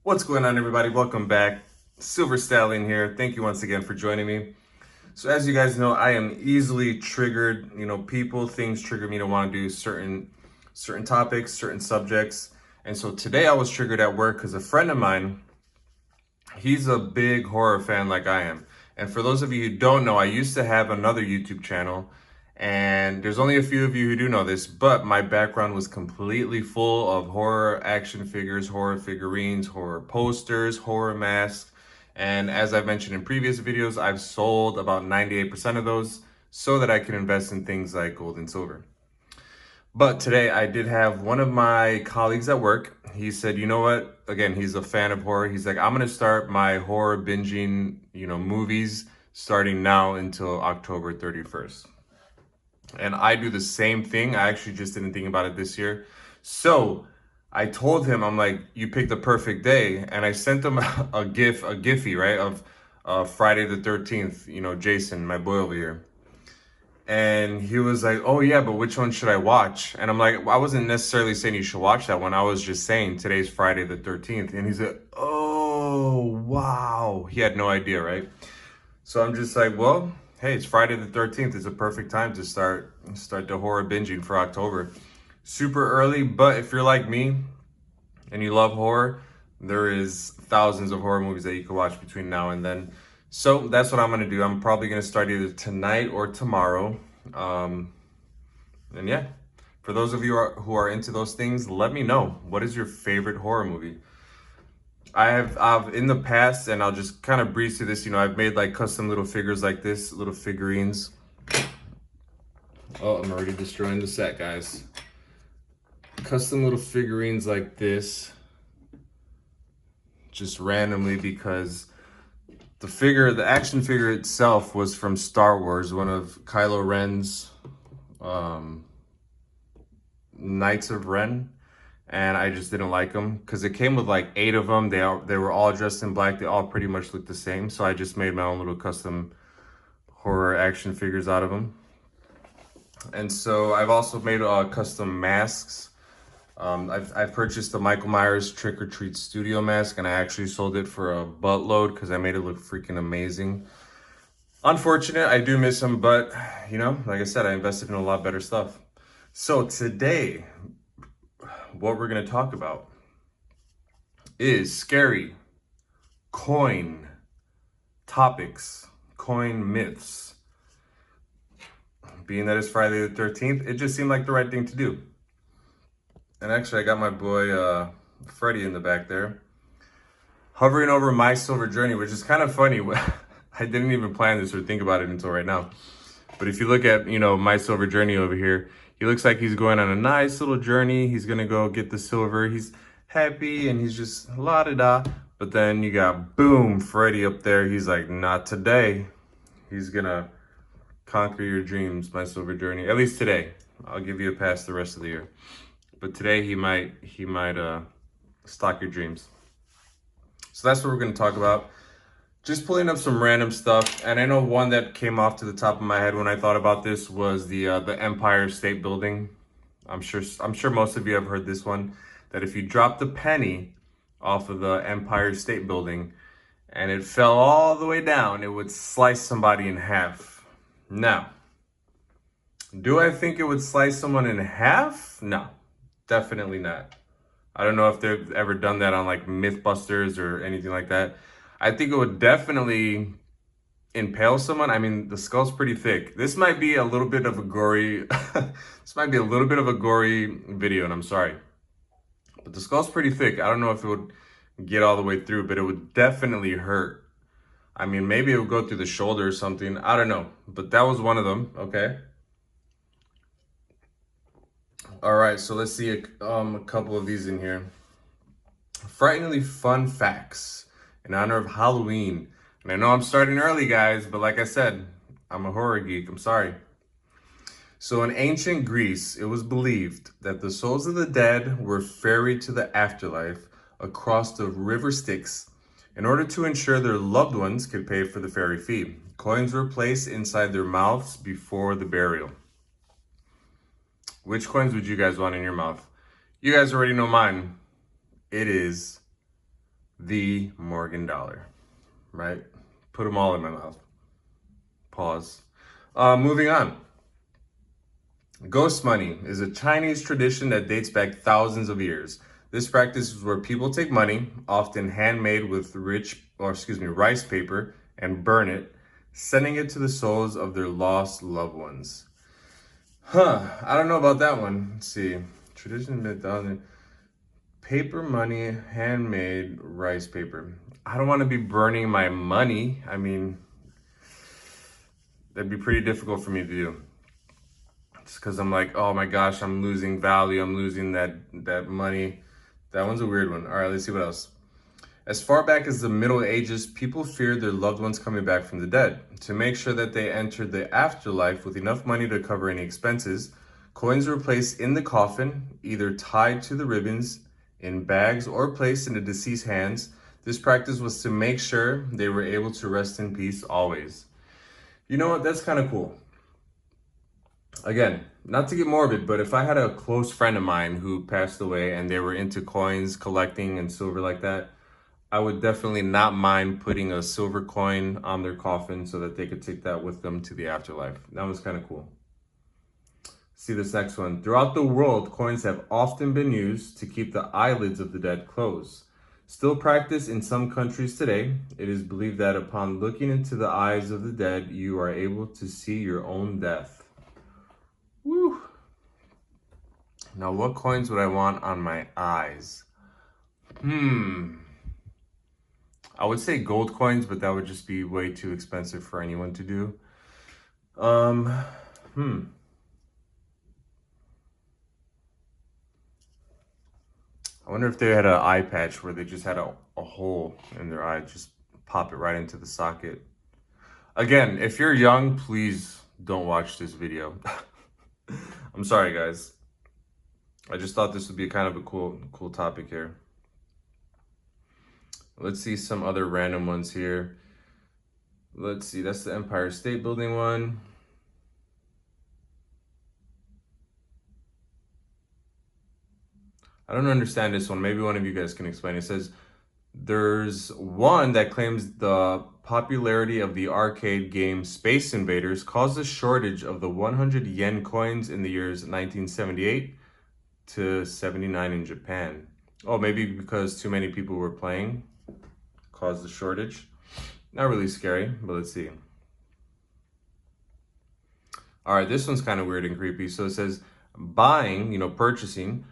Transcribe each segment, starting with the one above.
What's going on, everybody? Welcome back. Silver Stallion here. Thank you once again for joining me. So as you guys know, I am easily triggered. People, things trigger me to want to do certain topics, certain subjects. And so today I was triggered at work because a friend of mine, he's a big horror fan like I am. And for those of you who don't know, I used to have another YouTube channel, and there's only a few of you who do know this, but my background was completely full of horror action figures, horror figurines, horror posters, horror masks. And as I've mentioned in previous videos, I've sold about 98% of those so that I can invest in things like gold and silver. But today I did have one of my colleagues at work. He said, you know what? Again, he's a fan of horror. He's like, I'm going to start my horror binging, movies starting now until October 31st. And I do the same thing. I actually just didn't think about it this year. So I told him, I'm like, you picked the perfect day. And I sent him a Giphy, right? Of Friday the 13th, Jason, my boy over here. And he was like, oh yeah, but which one should I watch? And I'm like, I wasn't necessarily saying you should watch that one. I was just saying today's Friday the 13th. And he's like, oh, wow. He had no idea, right? So I'm just like, well, hey, it's Friday the 13th. It's a perfect time to start the horror binging for October. Super early, but if you're like me and you love horror, there is thousands of horror movies that you can watch between now and then. So that's what I'm gonna do. I'm probably gonna start either tonight or tomorrow. And yeah, for those of you who are into those things, let me know. What is your favorite horror movie? I've in the past, and I'll just kind of breeze through this. I've made like custom little figures like this, little figurines. Oh, I'm already destroying the set, guys. Custom little figurines like this, just randomly because the action figure itself was from Star Wars, one of Kylo Ren's Knights of Ren, and I just didn't like them because it came with like 8 of them. They were all dressed in black. They all pretty much looked the same. So I just made my own little custom horror action figures out of them. And so I've also made custom masks. I've purchased the Michael Myers Trick or Treat Studio mask, and I actually sold it for a buttload because I made it look freaking amazing. Unfortunate, I do miss him, but like I said, I invested in a lot better stuff. So today, what we're going to talk about is scary coin topics, coin myths. Being that it's Friday the 13th, it just seemed like the right thing to do. And actually, I got my boy Freddie in the back there, hovering over My Silver Journey, which is kind of funny. I didn't even plan this or think about it until right now. But if you look at, My Silver Journey over here, he looks like he's going on a nice little journey. He's going to go get the silver. He's happy and he's just la-da-da. But then you got, boom, Freddy up there. He's like, not today. He's going to conquer your dreams, My Silver Journey. At least today. I'll give you a pass the rest of the year. But today he might stalk your dreams. So that's what we're going to talk about. Just pulling up some random stuff, and I know one that came off to the top of my head when I thought about this was the Empire State Building. I'm sure most of you have heard this one, that if you dropped a penny off of the Empire State Building and it fell all the way down, it would slice somebody in half. Now, do I think it would slice someone in half? No, definitely not. I don't know if they've ever done that on like Mythbusters or anything like that. I think it would definitely impale someone. I mean, the skull's pretty thick. This might be a little bit of a gory, this might be a little bit of a gory video, and I'm sorry. But the skull's pretty thick. I don't know if it would get all the way through, but it would definitely hurt. I mean, maybe it would go through the shoulder or something. I don't know. But that was one of them, okay? All right, so let's see a couple of these in here. Frighteningly fun facts in honor of Halloween. And I know I'm starting early, guys, but like I said, I'm a horror geek. I'm sorry. So in ancient Greece, it was believed that the souls of the dead were ferried to the afterlife across the river Styx in order to ensure their loved ones could pay for the ferry fee. Coins were placed inside their mouths before the burial. Which coins would you guys want in your mouth? You guys already know mine. It is The Morgan dollar, right? Put them all in my mouth. Pause. Moving on. Ghost money is a Chinese tradition that dates back thousands of years. This practice is where people take money, often handmade with rice paper, and burn it, sending it to the souls of their lost loved ones. I don't know about that one. Let's see. Tradition made thousand paper money, handmade rice paper. I don't want to be burning my money. I mean, that'd be pretty difficult for me to do. It's because I'm like, oh my gosh, I'm losing value. I'm losing that money. That one's a weird one. All right, let's see what else. As far back as the Middle Ages, people feared their loved ones coming back from the dead. To make sure that they entered the afterlife with enough money to cover any expenses, coins were placed in the coffin, either tied to the ribbons, in bags, or placed in the deceased's hands. This practice was to make sure they were able to rest in peace always. You know what? That's kind of cool. Again, not to get morbid, but if I had a close friend of mine who passed away and they were into coins, collecting, and silver like that, I would definitely not mind putting a silver coin on their coffin so that they could take that with them to the afterlife. That was kind of cool. See this next one. Throughout the world, coins have often been used to keep the eyelids of the dead closed. Still practiced in some countries today, it is believed that upon looking into the eyes of the dead, you are able to see your own death. Woo! Now, what coins would I want on my eyes? I would say gold coins, but that would just be way too expensive for anyone to do. I wonder if they had an eye patch where they just had a hole in their eye, just pop it right into the socket. Again, if you're young, please don't watch this video. I'm sorry, guys. I just thought this would be kind of a cool topic here. Let's see some other random ones here. Let's see, that's the Empire State Building one. I don't understand this one. Maybe one of you guys can explain. It says, there's one that claims the popularity of the arcade game Space Invaders caused a shortage of the 100 yen coins in the years 1978 to 79 in Japan. Oh, maybe because too many people were playing caused a shortage. Not really scary, but let's see. All right, this one's kind of weird and creepy. So it says, buying, purchasing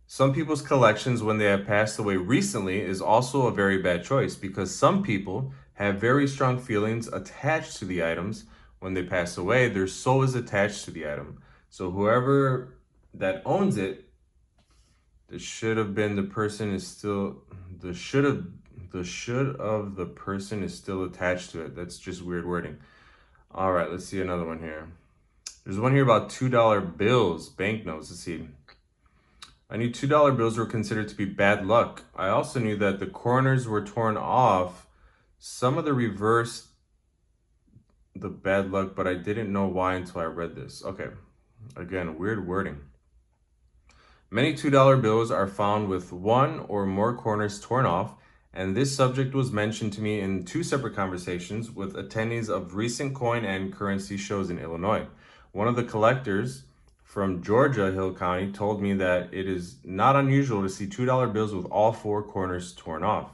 some people's collections when they have passed away recently is also a very bad choice because some people have very strong feelings attached to the items. When they pass away, their soul is attached to the item. So whoever that owns it, the should of the person is still attached to it. That's just weird wording. All right, let's see another one here. There's one here about $2 bills, banknotes. Let's see. I knew $2 bills were considered to be bad luck. I also knew that the corners were torn off. Some of the reverse the bad luck, but I didn't know why until I read this. Okay, again, weird wording. Many $2 bills are found with one or more corners torn off, and this subject was mentioned to me in two separate conversations with attendees of recent coin and currency shows in Illinois. One of the collectors from Georgia Hill County told me that it is not unusual to see $2 bills with all four corners torn off.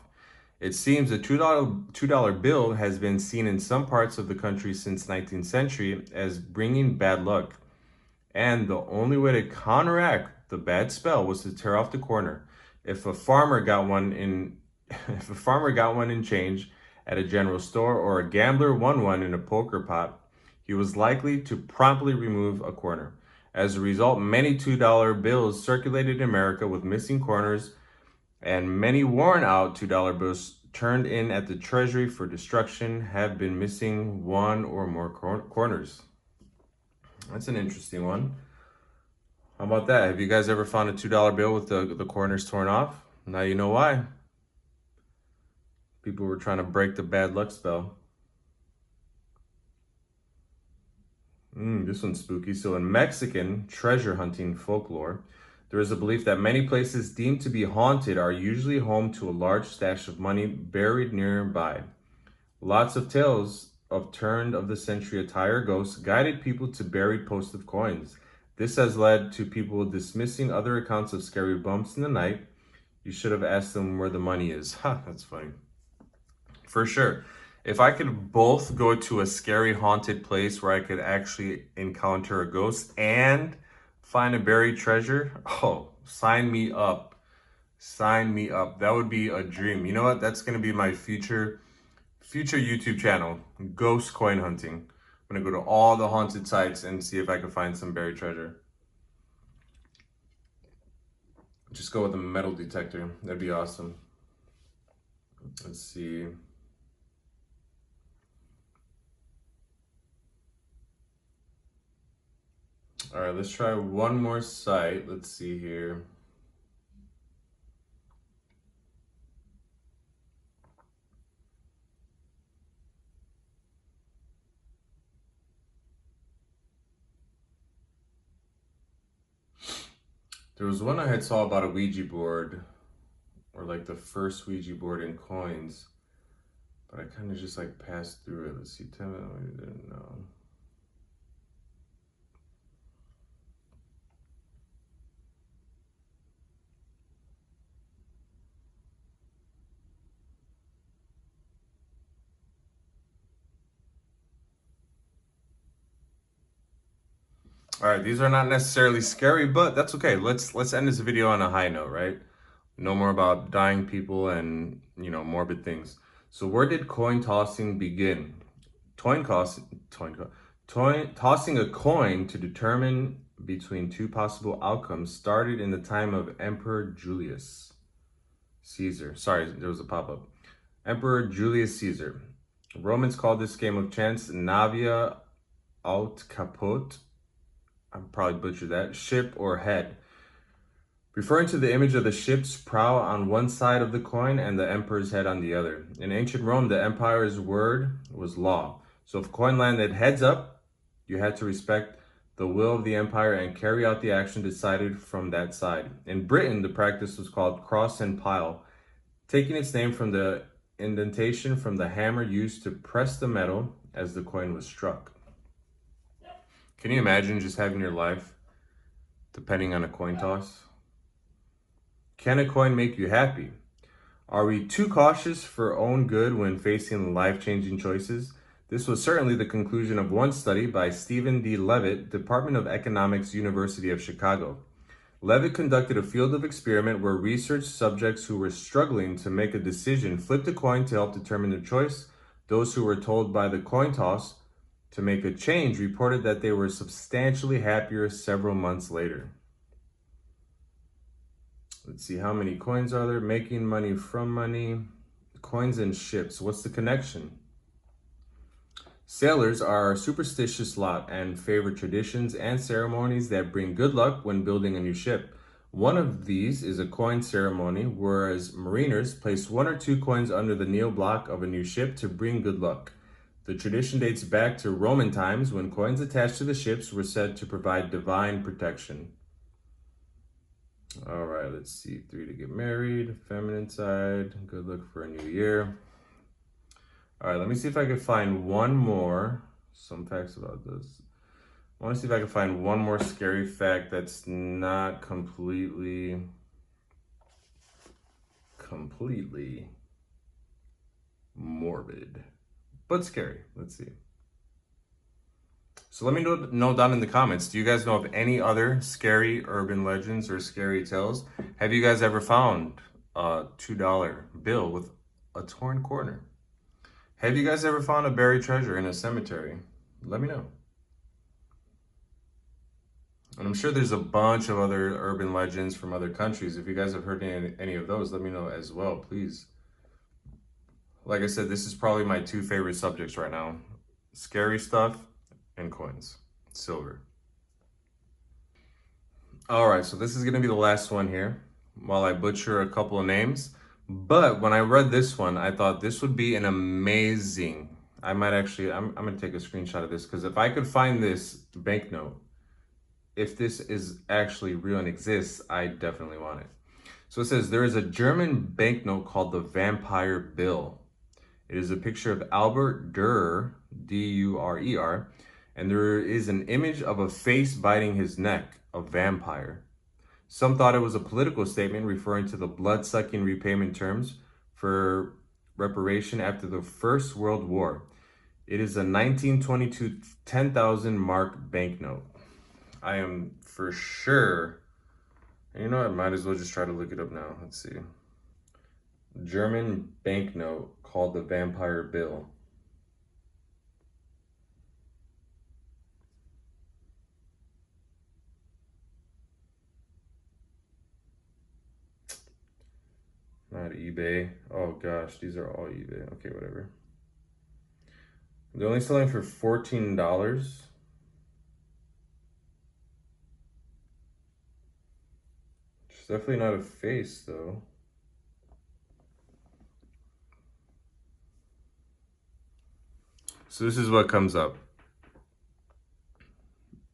It seems a $2 bill has been seen in some parts of the country since 19th century as bringing bad luck. And the only way to counteract the bad spell was to tear off the corner. If a farmer got one in change at a general store or a gambler won one in a poker pot, he was likely to promptly remove a corner. As a result, many $2 bills circulated in America with missing corners, and many worn out $2 bills turned in at the Treasury for destruction have been missing one or more corners. That's an interesting one. How about that? Have you guys ever found a $2 bill with the corners torn off? Now you know why. People were trying to break the bad luck spell. This one's spooky. So in Mexican treasure hunting folklore, There is a belief that many places deemed to be haunted are usually home to a large stash of money buried nearby. Lots of tales of turned of the century attire ghosts guided people to buried posts of coins. This has led to people dismissing other accounts of scary bumps in the night. You should have asked them where the money is. Ha, that's funny. For sure. If I could both go to a scary haunted place where I could actually encounter a ghost and find a buried treasure, oh, sign me up. Sign me up. That would be a dream. You know what? That's going to be my future YouTube channel, ghost coin hunting. I'm going to go to all the haunted sites and see if I can find some buried treasure. Just go with a metal detector. That'd be awesome. Let's see. All right, let's try one more site. Let's see here. There was one I had saw about a Ouija board, or like the first Ouija board in coins, but I kind of just like passed through it. Let's see, tell me, I didn't know. All right, these are not necessarily scary, but that's okay. Let's end this video on a high note, right? No more about dying people and, morbid things. So where did coin tossing begin? Tossing a coin to determine between two possible outcomes started in the time of Emperor Julius Caesar. Sorry, there was a pop-up. Emperor Julius Caesar. Romans called this game of chance navia aut caput. I probably butchered that. Ship or head, referring to the image of the ship's prow on one side of the coin and the emperor's head on the other. In ancient Rome, the empire's word was law. So if coin landed heads up, you had to respect the will of the empire and carry out the action decided from that side. In Britain, the practice was called cross and pile, taking its name from the indentation from the hammer used to press the metal as the coin was struck. Can you imagine just having your life depending on a coin toss? Can a coin make you happy? Are we too cautious for own good when facing life-changing choices? This was certainly the conclusion of one study by Stephen D. Levitt, Department of Economics, University of Chicago. Levitt conducted a field of experiment where research subjects who were struggling to make a decision flipped a coin to help determine their choice. Those who were told by the coin toss to make a change reported that they were substantially happier several months later. Let's see, how many coins are there? Making money from money. Coins and ships. What's the connection? Sailors are a superstitious lot and favor traditions and ceremonies that bring good luck when building a new ship. One of these is a coin ceremony, whereas mariners place one or two coins under the keel block of a new ship to bring good luck. The tradition dates back to Roman times when coins attached to the ships were said to provide divine protection. All right, let's see. 3 to get married, feminine side, good luck for a new year. All right, let me see if I can find one more. Some facts about this. I want to see if I can find one more scary fact that's not completely morbid, but scary. Let's see. So let me know down in the comments, do you guys know of any other scary urban legends or scary tales? Have you guys ever found a $2 bill with a torn corner? Have you guys ever found a buried treasure in a cemetery? Let me know. And I'm sure there's a bunch of other urban legends from other countries. If you guys have heard any of those, let me know as well, please. Like I said, this is probably my two favorite subjects right now. Scary stuff and coins, silver. All right, so this is gonna be the last one here while I butcher a couple of names. But when I read this one, I thought this would be an amazing, I'm gonna take a screenshot of this because if I could find this banknote, if this is actually real and exists, I definitely want it. So it says there is a German banknote called the Vampire Bill. It is a picture of Albert Dürer, D-U-R-E-R, and there is an image of a face biting his neck, a vampire. Some thought it was a political statement referring to the blood-sucking repayment terms for reparation after the First World War. It is a 1922 10,000 mark banknote. I am for sure, you know, I might as well just try to look it up now. Let's see. German banknote called the Vampire Bill. Not eBay. Oh gosh, these are all eBay. Okay, whatever. They're only selling for $14. It's definitely not a face though. So this is what comes up.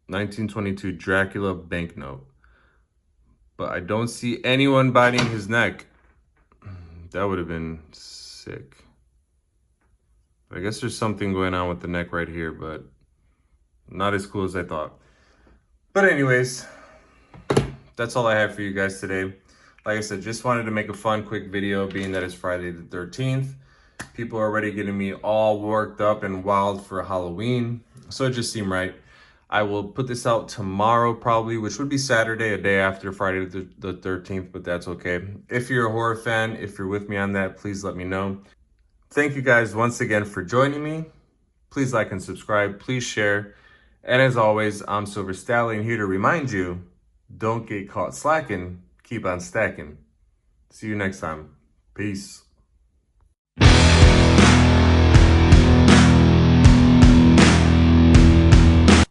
1922 Dracula banknote. But I don't see anyone biting his neck. That would have been sick. I guess there's something going on with the neck right here, but not as cool as I thought. But anyways, that's all I have for you guys today. Like I said, just wanted to make a fun, quick video, being that it's Friday the 13th. People are already getting me all worked up and wild for Halloween, so it just seemed right. I will put this out tomorrow probably, which would be Saturday, a day after Friday the 13th, but that's okay. If you're a horror fan, if you're with me on that, please let me know. Thank you guys once again for joining me. Please like and subscribe, please share. And as always, I'm Silver Stallion here to remind you, don't get caught slacking, keep on stacking. See you next time. Peace.